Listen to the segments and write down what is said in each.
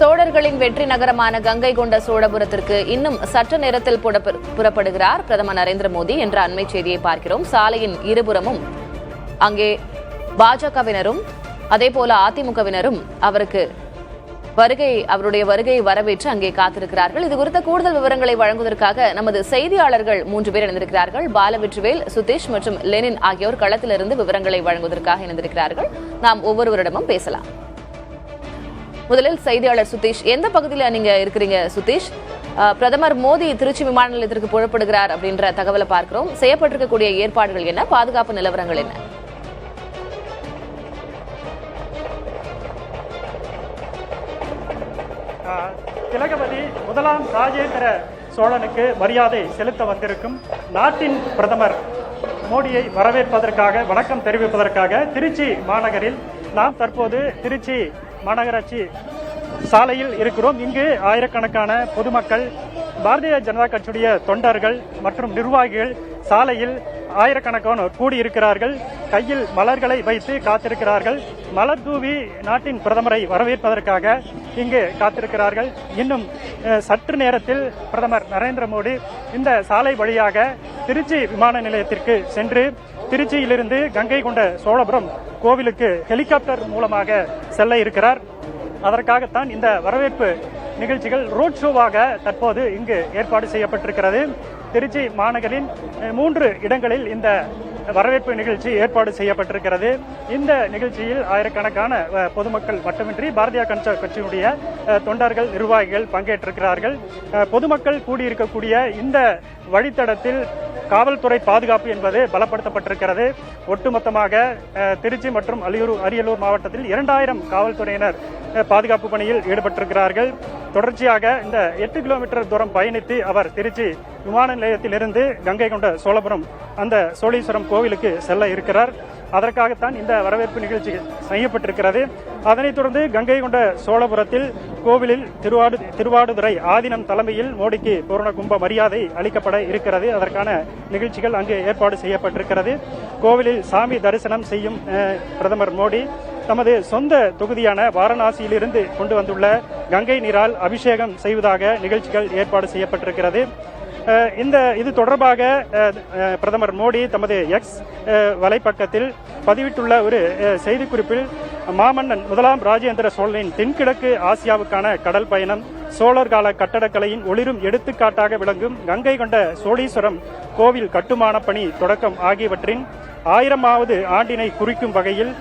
சோழர்களின் வெற்றி நகரமான கங்கை கொண்ட சோழபுரத்திற்கு இன்னும் சற்று நேரத்தில் புறப்படுகிறார் பிரதமர் நரேந்திர மோடி என்ற அண்மை செய்தியை பார்க்கிறோம். சாலையின் இருபுறமும் அங்கே பாஜகவினரும் அதேபோல அதிமுகவினரும் அவருடைய வருகையை வரவேற்று அங்கே காத்திருக்கிறார்கள். இது குறித்த கூடுதல் விவரங்களை வழங்குவதற்காக நமது செய்தியாளர்கள் 3 பேர் இணைந்திருக்கிறார்கள். பாலவெற்றிவேல், சுதீஷ் மற்றும் லெனின் ஆகியோர் களத்திலிருந்து விவரங்களை வழங்குவதற்காக இணைந்திருக்கிறார்கள். நாம் ஒவ்வொருவரிடமும் பேசலாம். முதலில் செய்தியாளர் சுதீஷ், எந்த பகுதியில் நீங்க இருக்கிறீங்க? சுதீஷ், பிரதமர் மோடி திருச்சி விமான நிலையத்திற்கு புறப்படுகிறார் அப்படின்ற தகவலை பார்க்கிறோம். செய்யப்பட்டிருக்கக்கூடிய ஏற்பாடுகள் என்ன, பாதுகாப்பு நிலவரங்கள் என்ன? திலகவதி முதலாம் ராஜேந்திர சோழனுக்கு மரியாதை செலுத்த வந்திருக்கும் நாட்டின் பிரதமர் மோடியை வரவேற்பதற்காக, வணக்கம் தெரிவிப்பதற்காக திருச்சி மாநகரில் நாம் தற்போது திருச்சி மாநகராட்சி சாலையில் இருக்கிறோம். இங்கு ஆயிரக்கணக்கான பொதுமக்கள், பாரதிய ஜனதா கட்சியுடைய தொண்டர்கள் மற்றும் நிர்வாகிகள் சாலையில் ஆயிரக்கணக்கானோர் கூடியிருக்கிறார்கள். கையில் மலர்களை வைத்து காத்திருக்கிறார்கள். மலர் தூவி நாட்டின் பிரதமரை வரவேற்பதற்காக இங்கு காத்திருக்கிறார்கள். இன்னும் சற்று நேரத்தில் பிரதமர் நரேந்திர மோடி இந்த சாலை வழியாக திருச்சி விமான நிலையத்திற்கு சென்று திருச்சியிலிருந்து கங்கை கொண்ட சோழபுரம் கோவிலுக்கு ஹெலிகாப்டர் மூலமாக செல்ல இருக்கிறார். அதற்காகத்தான் இந்த வரவேற்பு நிகழ்ச்சிகள் ரோட் ஷோவாக தற்போது இங்கு ஏற்பாடு செய்யப்பட்டிருக்கிறது. திருச்சி மாநகரின் 3 இடங்களில் இந்த வரவேற்பு நிகழ்ச்சி ஏற்பாடு செய்யப்பட்டிருக்கிறது. இந்த நிகழ்ச்சியில் ஆயிரக்கணக்கான பொதுமக்கள் மட்டுமின்றி பாரதிய ஜனதா கட்சியினுடைய தொண்டர்கள், நிர்வாகிகள் பங்கேற்றிருக்கிறார்கள். பொதுமக்கள் கூடியிருக்கக்கூடிய இந்த வழித்தடத்தில் காவல்துறை பாதுகாப்பு என்பது பலப்படுத்தப்பட்டிருக்கிறது. ஒட்டுமொத்தமாக திருச்சி மற்றும் அரியலூர் மாவட்டத்தில் 2000 காவல்துறையினர் பாதுகாப்பு பணியில் ஈடுபட்டிருக்கிறார்கள். தொடர்ச்சியாக இந்த 8 கிலோமீட்டர் தூரம் பயணித்து அவர் திருச்சி விமான நிலையத்திலிருந்து கங்கை கொண்ட சோழபுரம் அந்த சோழீஸ்வரம் கோவிலுக்கு செல்ல இருக்கிறார். அதற்காகத்தான் இந்த வரவேற்பு நிகழ்ச்சி செய்யப்பட்டிருக்கிறது. அதனைத் தொடர்ந்து கங்கை கொண்ட சோழபுரத்தில் கோவிலில் திருவாடுதுறை ஆதீனம் தலைமையில் மோடிக்கு பூரண கும்ப மரியாதை அளிக்கப்பட இருக்கிறது. அதற்கான நிகழ்ச்சிகள் அங்கு ஏற்பாடு செய்யப்பட்டிருக்கிறது. கோவிலில் சாமி தரிசனம் செய்யும் பிரதமர் மோடி தமது சொந்த தொகுதியான வாரணாசியிலிருந்து கொண்டு வந்துள்ள கங்கை நீரால் அபிஷேகம் செய்வதாக நிகழ்ச்சிகள் ஏற்பாடு செய்யப்பட்டிருக்கிறது. இது தொடர்பாக பிரதமர் மோடி தமது எக்ஸ் வலைப்பக்கத்தில் பதிவிட்டுள்ள ஒரு செய்திக்குறிப்பில் மாமன்னன் முதலாம் ராஜேந்திர சோழனின் தென்கிழக்கு ஆசியாவுக்கான கடல் பயணம், சோழர் கால கட்டடக்கலையின் ஒளிரும் எடுத்துக்காட்டாக விளங்கும் கங்கை கொண்ட சோழீஸ்வரம் கோவில் கட்டுமான பணி தொடக்கம் ஆகியவற்றின் 1000வது ஆண்டினை குறிக்கும் வகையில்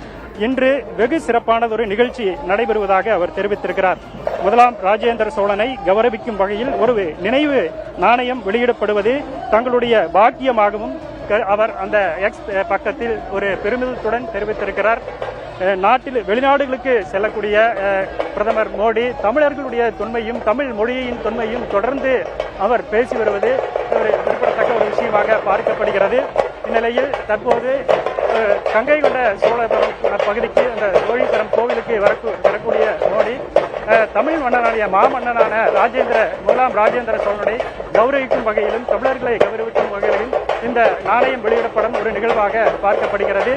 இன்று வெகு சிறப்பானதொரு நிகழ்ச்சி நடைபெறுவதாக அவர் தெரிவித்திருக்கிறார். முதலாம் ராஜேந்திர சோழனை கௌரவிக்கும் வகையில் ஒரு நினைவு நாணயம் வெளியிடப்படுவது தங்களுடைய பாக்கியமாகவும் அவர் அந்த எக்ஸ் பக்கத்தில் ஒரு பெருமிதத்துடன் தெரிவித்திருக்கிறார். வெளிநாடுகளுக்கு செல்லக்கூடிய பிரதமர் மோடி தமிழர்களுடைய தொன்மையும் தமிழ் மொழியின் தொன்மையும் தொடர்ந்து அவர் பேசி வருவது ஒரு குறிப்பிடத்தக்க ஒரு விஷயமாக பார்க்கப்படுகிறது. இந்நிலையில் தற்போது கங்கை கொண்ட சோழபுரம் பகுதிக்கு அந்த சோழீஸ்வரம் கோவிலுக்கு வரக்கூடிய மோடி தமிழ் மன்னனான மாமன்னனான முதலாம் ராஜேந்திர சோழனை கௌரவிக்கும் வகையிலும் தமிழர்களை கௌரவிக்கும் வகையிலும் இந்த நாணயம் வெளியிடப்படும் ஒரு நிகழ்வாக பார்க்கப்படுகிறது.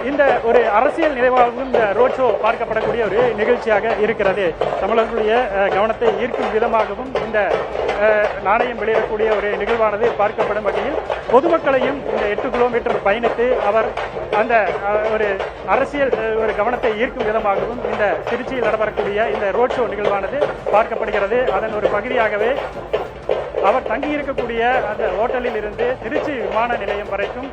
இந்த ஒரு அரசியல் நினைவாகவும் இந்த ரோட் ஷோ பார்க்கப்படக்கூடிய ஒரு நிகழ்ச்சியாக இருக்கிறது. தமிழர்களுடைய கவனத்தை ஈர்க்கும் விதமாகவும் இந்த நாணயம் வெளியிடக்கூடிய ஒரு நிகழ்வானது பார்க்கப்படும் வகையில் பொதுமக்களையும் இந்த 8 கிலோமீட்டர் பயணித்து அவர் அந்த ஒரு அரசியல் ஒரு கவனத்தை ஈர்க்கும் விதமாகவும் இந்த திருச்சியில் நடைபெறக்கூடிய இந்த ரோட் ஷோ நிகழ்வானது பார்க்கப்படுகிறது. அதன் ஒரு பகுதியாகவே அவர் தங்கியிருக்கக்கூடிய அந்த ஹோட்டலில் இருந்து திருச்சி விமான நிலையம் வரைக்கும்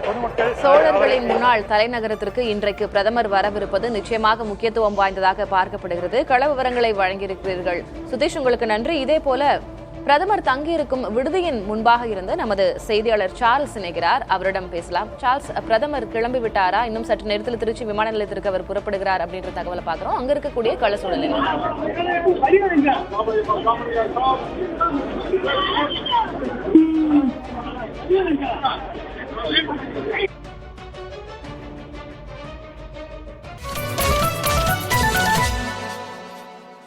பொதுமக்கள். சோழர்களின் முன்னாள் தலைநகரத்திற்கு இன்றைக்கு பிரதமர் வரவிருப்பது நிச்சயமாக முக்கியத்துவம் வாய்ந்ததாக பார்க்கப்படுகிறது. கள விவரங்களை வழங்கியிருக்கிறீர்கள் சுதீஷ், உங்களுக்கு நன்றி. இதே போல பிரதமர் தங்கியிருக்கும் விடுதியின் முன்பாக இருந்து நமது செய்தியாளர் சார்ல்ஸ் இணைகிறார். அவரிடம் பேசலாம். சார்ல்ஸ், பிரதமர் கிளம்பி விட்டாரா? இன்னும் சற்று நேரத்தில் திருச்சி விமான நிலையத்திற்கு அவர் புறப்படுகிறார் அப்படின்ற தகவலை பார்க்கிறோம். அங்க இருக்கக்கூடிய கள சூழல்